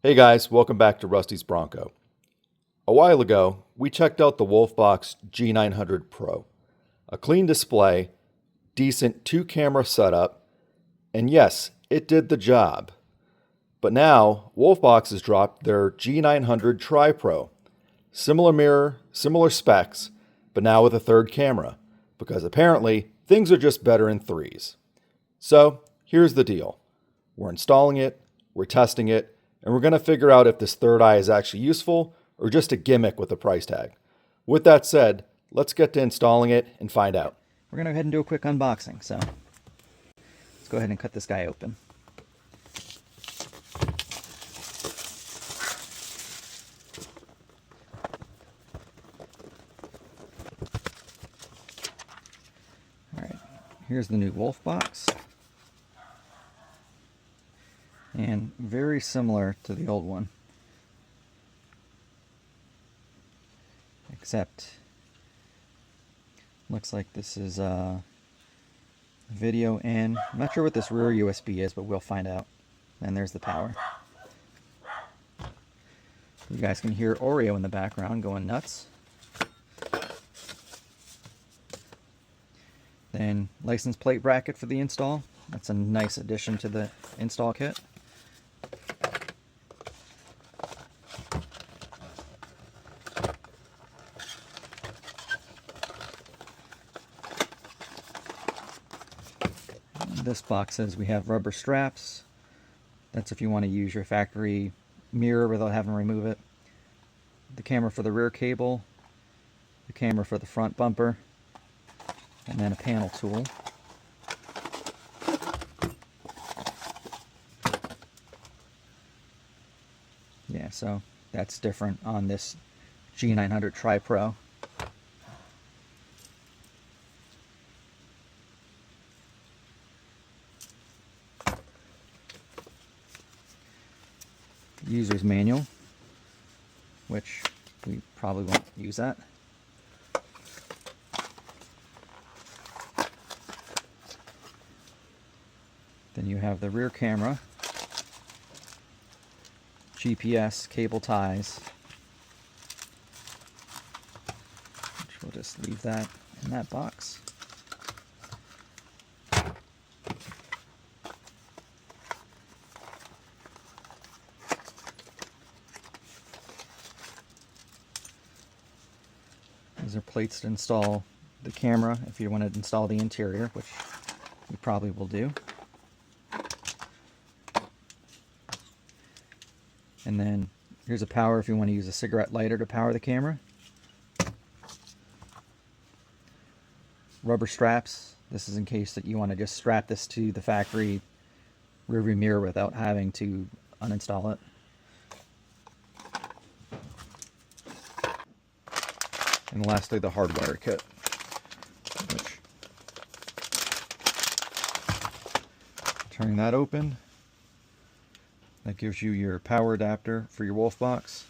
Hey guys, welcome back to Rusty's Bronco. A while ago, we checked out the Wolfbox G900 Pro. A clean display, decent 2-camera setup, and yes, it did the job. But now, Wolfbox has dropped their G900 Tri Pro. Similar mirror, similar specs, but now with a third camera, because apparently things are just better in threes. So, here's the deal. We're installing it, we're testing it, and we're going to figure out if this third eye is actually useful or just a gimmick with a price tag. With that said, let's get to installing it and find out. We're going to go ahead and do a quick unboxing, so let's go ahead and cut this guy open. Alright, here's the new Wolfbox. And very similar to the old one, except looks like this is video in. I'm not sure what this rear USB is, but we'll find out. And there's the power. You guys can hear Oreo in the background going nuts. Then license plate bracket for the install. That's a nice addition to the install kit. This box says we have rubber straps. That's if you want to use your factory mirror without having to remove it. The camera for the rear cable, the camera for the front bumper, and then a panel tool. Yeah, so that's different on this G900 Tri Pro. User's manual, which we probably won't use that. Then you have the rear camera, GPS, cable ties, which we'll just leave that in that box. These are plates to install the camera if you want to install the interior, which we probably will do. And then here's a power if you want to use a cigarette lighter to power the camera. Rubber straps. This is in case that you want to just strap this to the factory rearview mirror without having to uninstall it. And lastly, the hardwire kit, which, turning that open, that gives you your power adapter for your Wolfbox.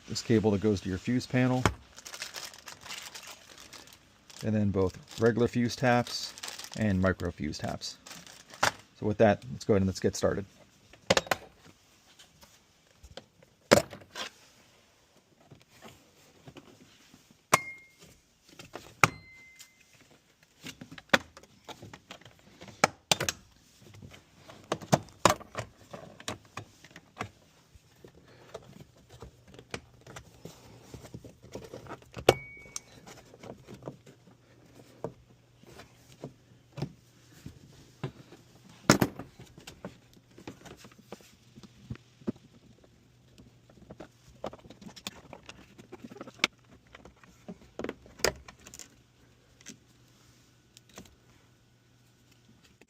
This cable that goes to your fuse panel. And then both regular fuse taps and micro fuse taps. So with that, let's go ahead and let's get started.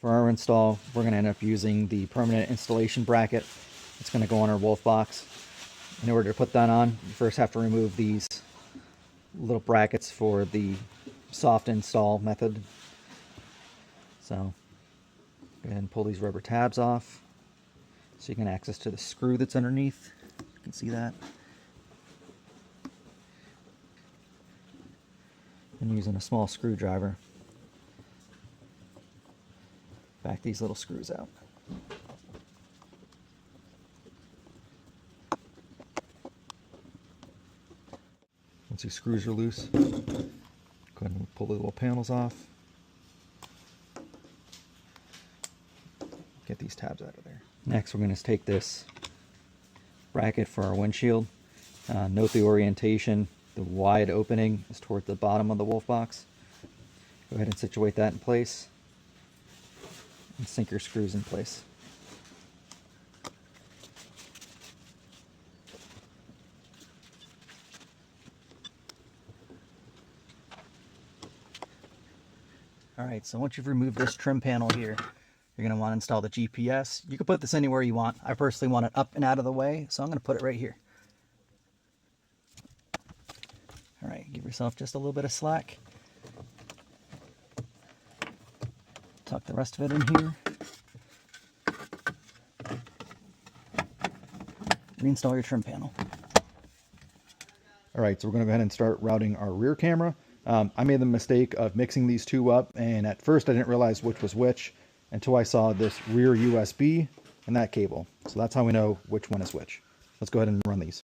For our install, we're going to end up using the permanent installation bracket. It's going to go on our Wolfbox. In order to put that on, you first have to remove these little brackets for the soft install method. So, go ahead and pull these rubber tabs off so you can access to the screw that's underneath. You can see that. And using a small screwdriver, back these little screws out. Once these screws are loose, go ahead and pull the little panels off. Get these tabs out of there. Next, we're going to take this bracket for our windshield. Note the orientation. The wide opening is toward the bottom of the Wolfbox. Go ahead and situate that in place and sink your screws in place. Alright, so once you've removed this trim panel here, you're going to want to install the GPS. You can put this anywhere you want. I personally want it up and out of the way, so I'm going to put it right here. Alright, give yourself just a little bit of slack. Tuck the rest of it in here. Reinstall your trim panel. Alright, so we're going to go ahead and start routing our rear camera. I made the mistake of mixing these two up, and at first I didn't realize which was which until I saw this rear USB and that cable. So that's how we know which one is which. Let's go ahead and run these.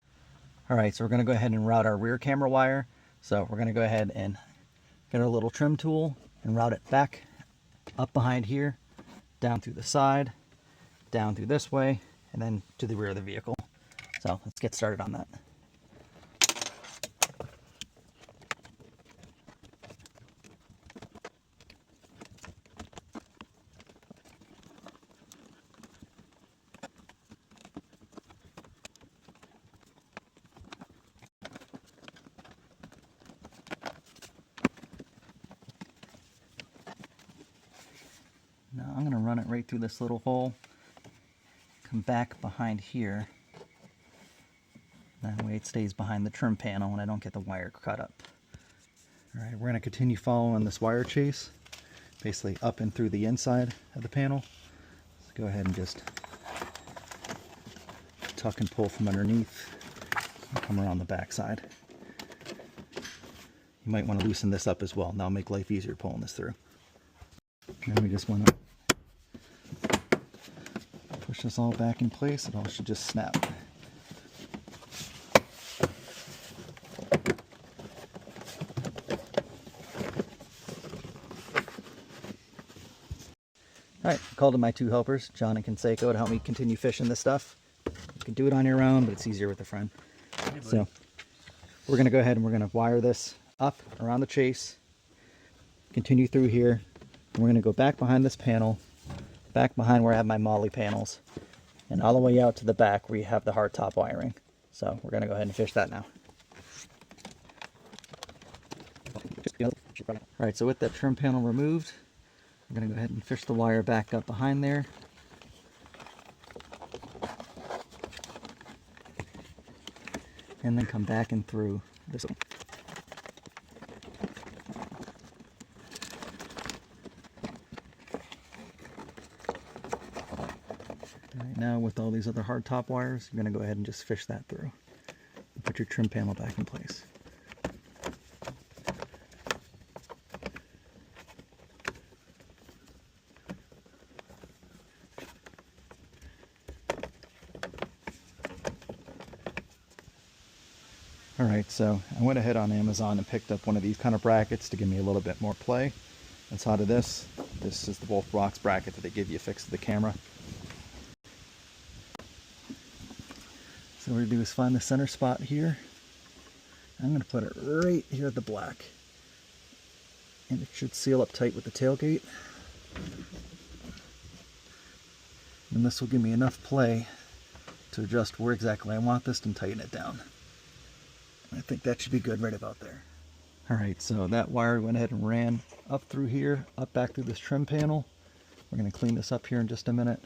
Alright, so we're going to go ahead and route our rear camera wire. So we're going to go ahead and get our little trim tool and route it back up behind here, down through the side, down through this way, and then to the rear of the vehicle. So let's get started on that. Now I'm going to run it right through this little hole, come back behind here, that way it stays behind the trim panel and I don't get the wire cut up. Alright, we're going to continue following this wire chase, basically up and through the inside of the panel. Let's go ahead and just tuck and pull from underneath and come around the back side. You might want to loosen this up as well, that'll make life easier pulling this through. And we just want to push this all back in place. It all should just snap. Alright, I called in my two helpers, John and Conseco, to help me continue fishing this stuff. You can do it on your own, but it's easier with a friend. Hey, so we're going to go ahead and we're going to wire this up around the chase, continue through here. And we're going to go back behind this panel, back behind where I have my molly panels, and all the way out to the back where you have the hardtop wiring. So we're going to go ahead and fish that now. Alright, so with that trim panel removed, I'm going to go ahead and fish the wire back up behind there. And then come back and through this one. Alright, now with all these other hard top wires, you're going to go ahead and just fish that through. And put your trim panel back in place. Alright, so I went ahead on Amazon and picked up one of these kind of brackets to give me a little bit more play. Inside of this is the Wolfbox bracket that they give you fixed to the camera. So what we're going to do is find the center spot here. I'm going to put it right here at the black. And it should seal up tight with the tailgate. And this will give me enough play to adjust where exactly I want this and tighten it down. I think that should be good right about there. Alright, so that wire went ahead and ran up through here, up back through this trim panel. We're going to clean this up here in just a minute.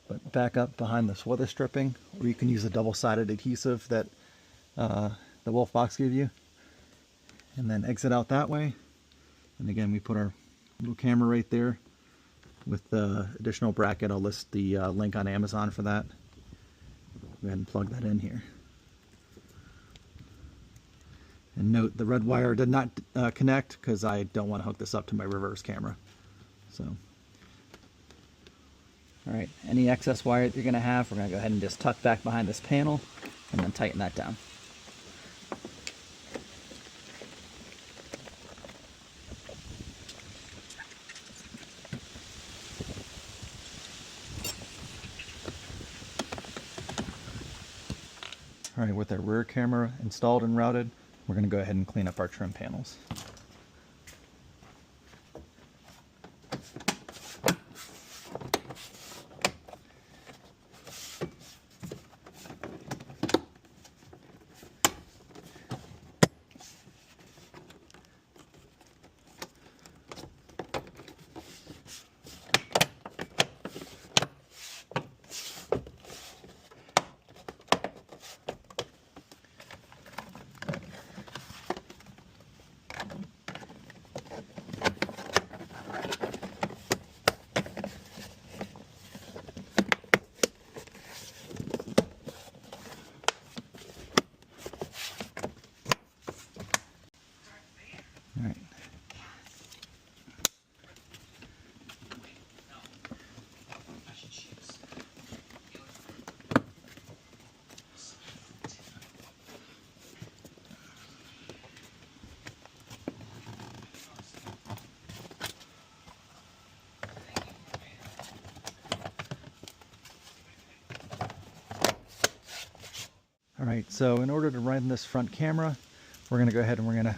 But back up behind this weather stripping, or you can use a double-sided adhesive that the Wolfbox gave you. And then exit out that way. And again, we put our little camera right there with the additional bracket. I'll list the link on Amazon for that. Go ahead and plug that in here. And note, the red wire did not connect because I don't want to hook this up to my reverse camera. So, all right, any excess wire that you're going to have, we're going to go ahead and just tuck back behind this panel and then tighten that down. All right, with our rear camera installed and routed, we're going to go ahead and clean up our trim panels. All right. All right, so in order to run this front camera, we're going to go ahead and we're going to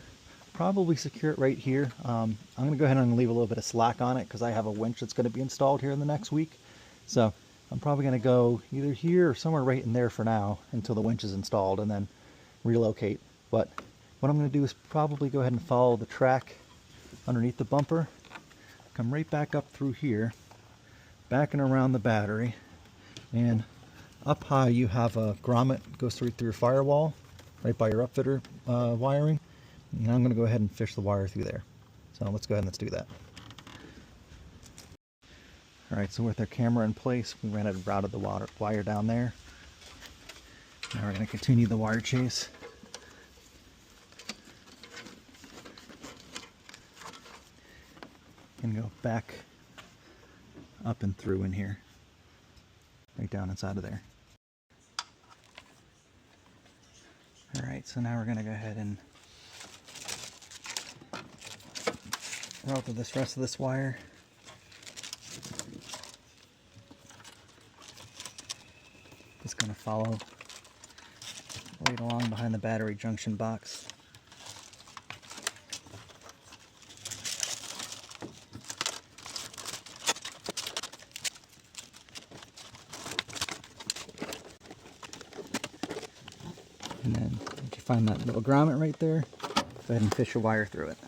probably secure it right here. I'm going to go ahead and leave a little bit of slack on it because I have a winch that's going to be installed here in the next week. So I'm probably going to go either here or somewhere right in there for now until the winch is installed and then relocate. But what I'm going to do is probably go ahead and follow the track underneath the bumper, come right back up through here, back and around the battery, and up high you have a grommet goes through your firewall right by your upfitter wiring, and I'm going to go ahead and fish the wire through there. So let's go ahead and let's do that. Alright, so with our camera in place, we went ahead and routed the wire down there. Now we're going to continue the wire chase. And go back up and through in here. Right down inside of there. Alright, so now we're going to go ahead and route the rest of this wire. Just going to follow right along behind the battery junction box. And then if you find that little grommet right there, go ahead and fish a wire through it.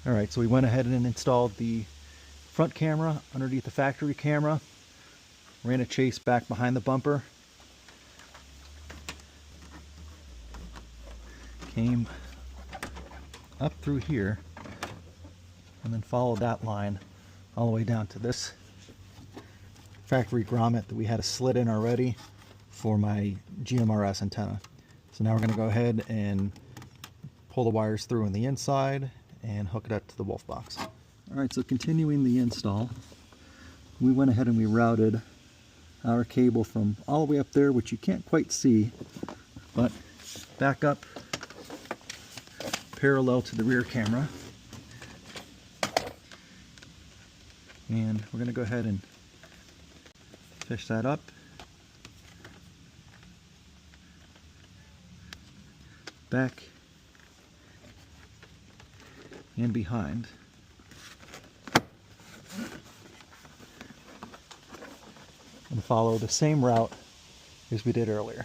Alright, so we went ahead and installed the front camera underneath the factory camera, ran a chase back behind the bumper, came up through here, and then followed that line all the way down to this factory grommet that we had a slit in already for my GMRS antenna. So now we're going to go ahead and pull the wires through on the inside and hook it up to the Wolfbox. Alright, so continuing the install, we went ahead and we routed our cable from all the way up there, which you can't quite see, but back up parallel to the rear camera. And we're going to go ahead and fish that up. Back and behind. And follow the same route as we did earlier.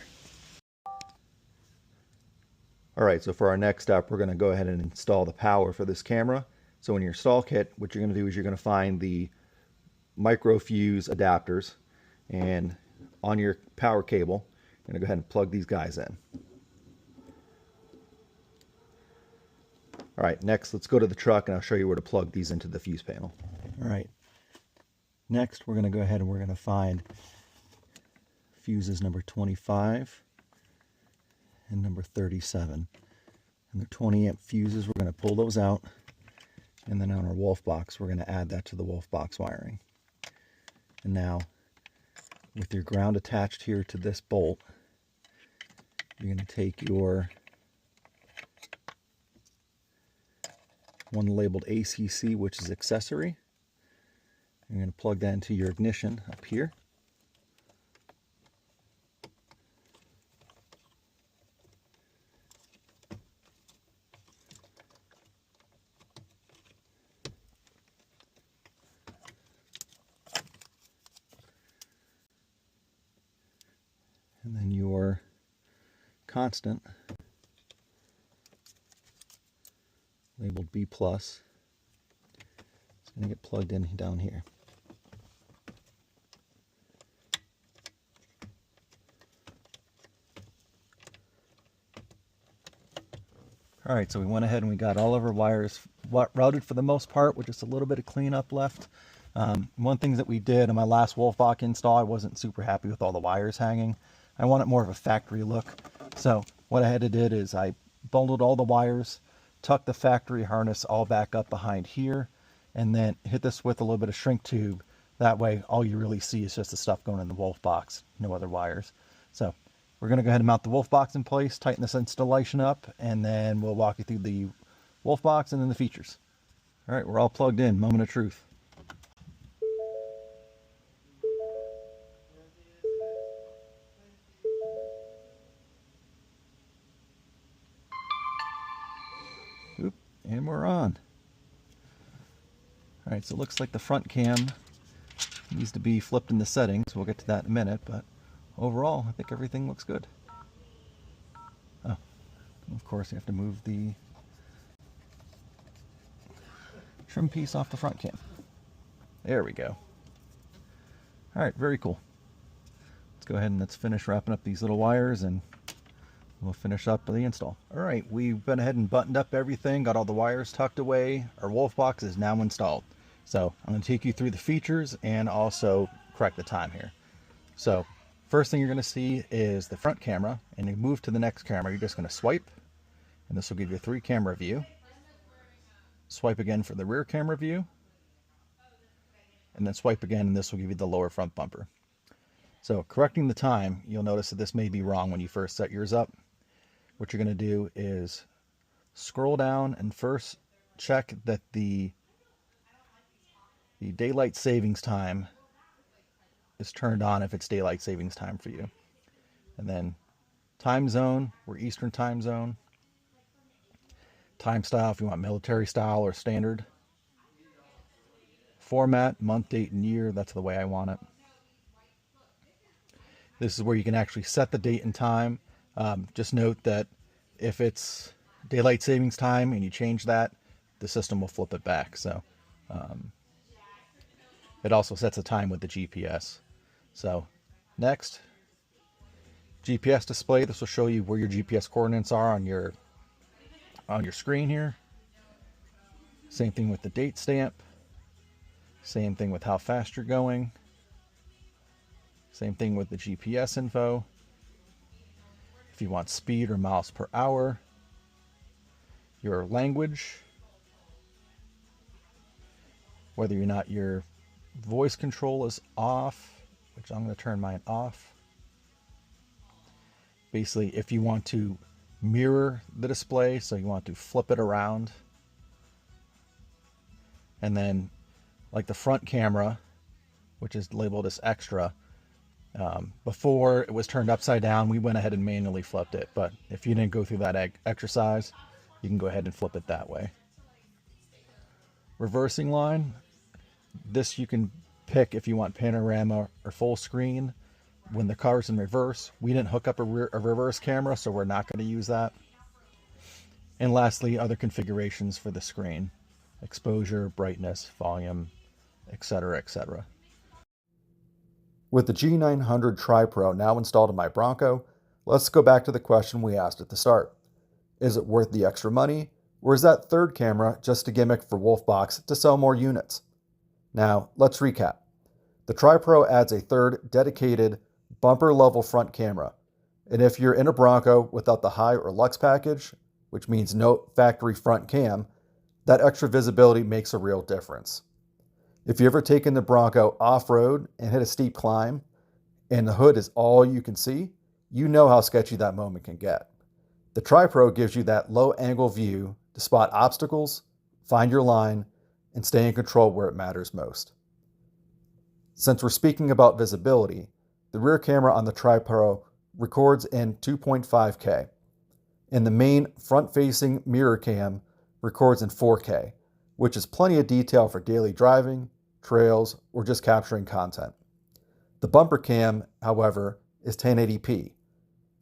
Alright, so for our next step, we're going to go ahead and install the power for this camera. So in your install kit, what you're going to do is you're going to find the micro fuse adapters, and on your power cable, you're going to go ahead and plug these guys in. Alright, next let's go to the truck and I'll show you where to plug these into the fuse panel. Alright, next we're going to go ahead and we're going to find fuses number 25 and number 37. And they're 20 amp fuses. We're going to pull those out, and then on our Wolfbox we're going to add that to the Wolfbox wiring. And now with your ground attached here to this bolt, you're going to take your one labeled ACC, which is accessory. You're going to plug that into your ignition up here. And then your constant, labeled B+, is going to get plugged in down here. Alright, so we went ahead and we got all of our wires routed for the most part, with just a little bit of cleanup left. One thing that we did in my last Wolfbox install, I wasn't super happy with all the wires hanging. I wanted more of a factory look. So what I had to do is I bundled all the wires, tucked the factory harness all back up behind here, and then hit this with a little bit of shrink tube. That way all you really see is just the stuff going in the Wolfbox, no other wires. So we're going to go ahead and mount the Wolfbox in place, tighten this installation up, and then we'll walk you through the Wolfbox and then the features. All right, we're all plugged in. Moment of truth. Oop, and we're on. All right, so it looks like the front cam needs to be flipped in the settings. We'll get to that in a minute, but overall, I think everything looks good. Oh, of course, you have to move the trim piece off the front cam. There we go. All right, very cool. Let's go ahead and let's finish wrapping up these little wires and we'll finish up the install. All right, we've been ahead and buttoned up everything, got all the wires tucked away. Our Wolfbox is now installed. So I'm going to take you through the features and also correct the time here. So first thing you're going to see is the front camera, and you move to the next camera, you're just going to swipe, and this will give you a 3-camera view. Swipe again for the rear camera view, and then swipe again, and this will give you the lower front bumper. So correcting the time, you'll notice that this may be wrong when you first set yours up. What you're going to do is scroll down and first check that the daylight savings time is turned on if it's daylight savings time for you. And then time zone, we're Eastern time zone. Time style, if you want military style or standard. Format, month, date, and year, that's the way I want it. This is where you can actually set the date and time. Just note that if it's daylight savings time and you change that, the system will flip it back. So it also sets a time with the GPS. So next, GPS display. This will show you where your GPS coordinates are on your screen here. Same thing with the date stamp. Same thing with how fast you're going. Same thing with the GPS info. If you want speed or miles per hour. Your language. Whether or not your voice control is off, which I'm going to turn mine off. Basically, if you want to mirror the display, so you want to flip it around. And then, like the front camera, which is labeled as extra, before it was turned upside down, we went ahead and manually flipped it. But if you didn't go through that exercise, you can go ahead and flip it that way. Reversing line. This you can pick if you want panorama or full screen. When the car's in reverse, we didn't hook up a reverse camera, so we're not going to use that. And lastly, other configurations for the screen. Exposure, brightness, volume, etc., etc. With the G900 Tri Pro now installed in my Bronco, let's go back to the question we asked at the start. Is it worth the extra money, or is that third camera just a gimmick for Wolfbox to sell more units? Now, let's recap. The Tri Pro adds a third dedicated bumper-level front camera, and if you're in a Bronco without the High or Lux package, which means no factory front cam, that extra visibility makes a real difference. If you've ever taken the Bronco off-road and hit a steep climb, and the hood is all you can see, you know how sketchy that moment can get. The Tri Pro gives you that low-angle view to spot obstacles, find your line, and stay in control where it matters most. Since we're speaking about visibility, the rear camera on the Tri Pro records in 2.5K, and the main front-facing mirror cam records in 4K, which is plenty of detail for daily driving, trails, or just capturing content. The bumper cam, however, is 1080p.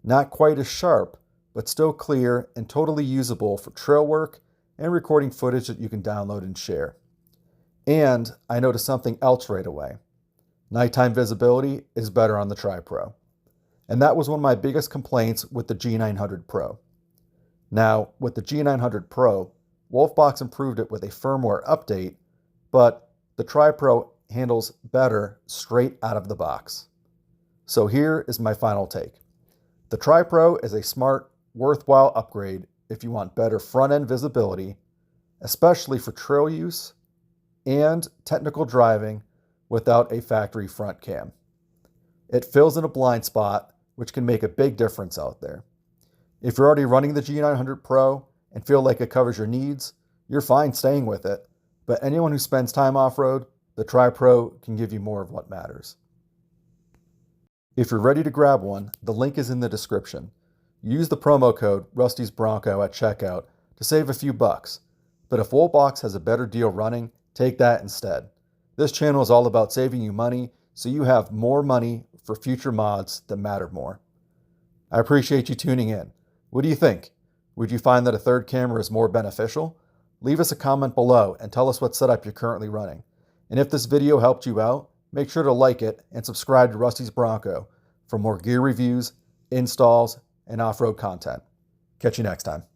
Not quite as sharp, but still clear and totally usable for trail work and recording footage that you can download and share. And I noticed something else right away. Nighttime visibility is better on the Tri Pro. And that was one of my biggest complaints with the G900 Pro. Now, with the G900 Pro, Wolfbox improved it with a firmware update, but the Tri Pro handles better straight out of the box. So here is my final take. The Tri Pro is a smart, worthwhile upgrade if you want better front-end visibility, especially for trail use and technical driving without a factory front cam. It fills in a blind spot, which can make a big difference out there. If you're already running the G900 Pro and feel like it covers your needs, you're fine staying with it. But anyone who spends time off-road, the Tri Pro can give you more of what matters. If you're ready to grab one, the link is in the description. Use the promo code Rusty's Bronco at checkout to save a few bucks. But if Wolfbox has a better deal running, take that instead. This channel is all about saving you money, so you have more money for future mods that matter more. I appreciate you tuning in. What do you think? Would you find that a third camera is more beneficial? Leave us a comment below and tell us what setup you're currently running. And if this video helped you out, make sure to like it and subscribe to Rusty's Bronco for more gear reviews, installs, and off-road content. Catch you next time.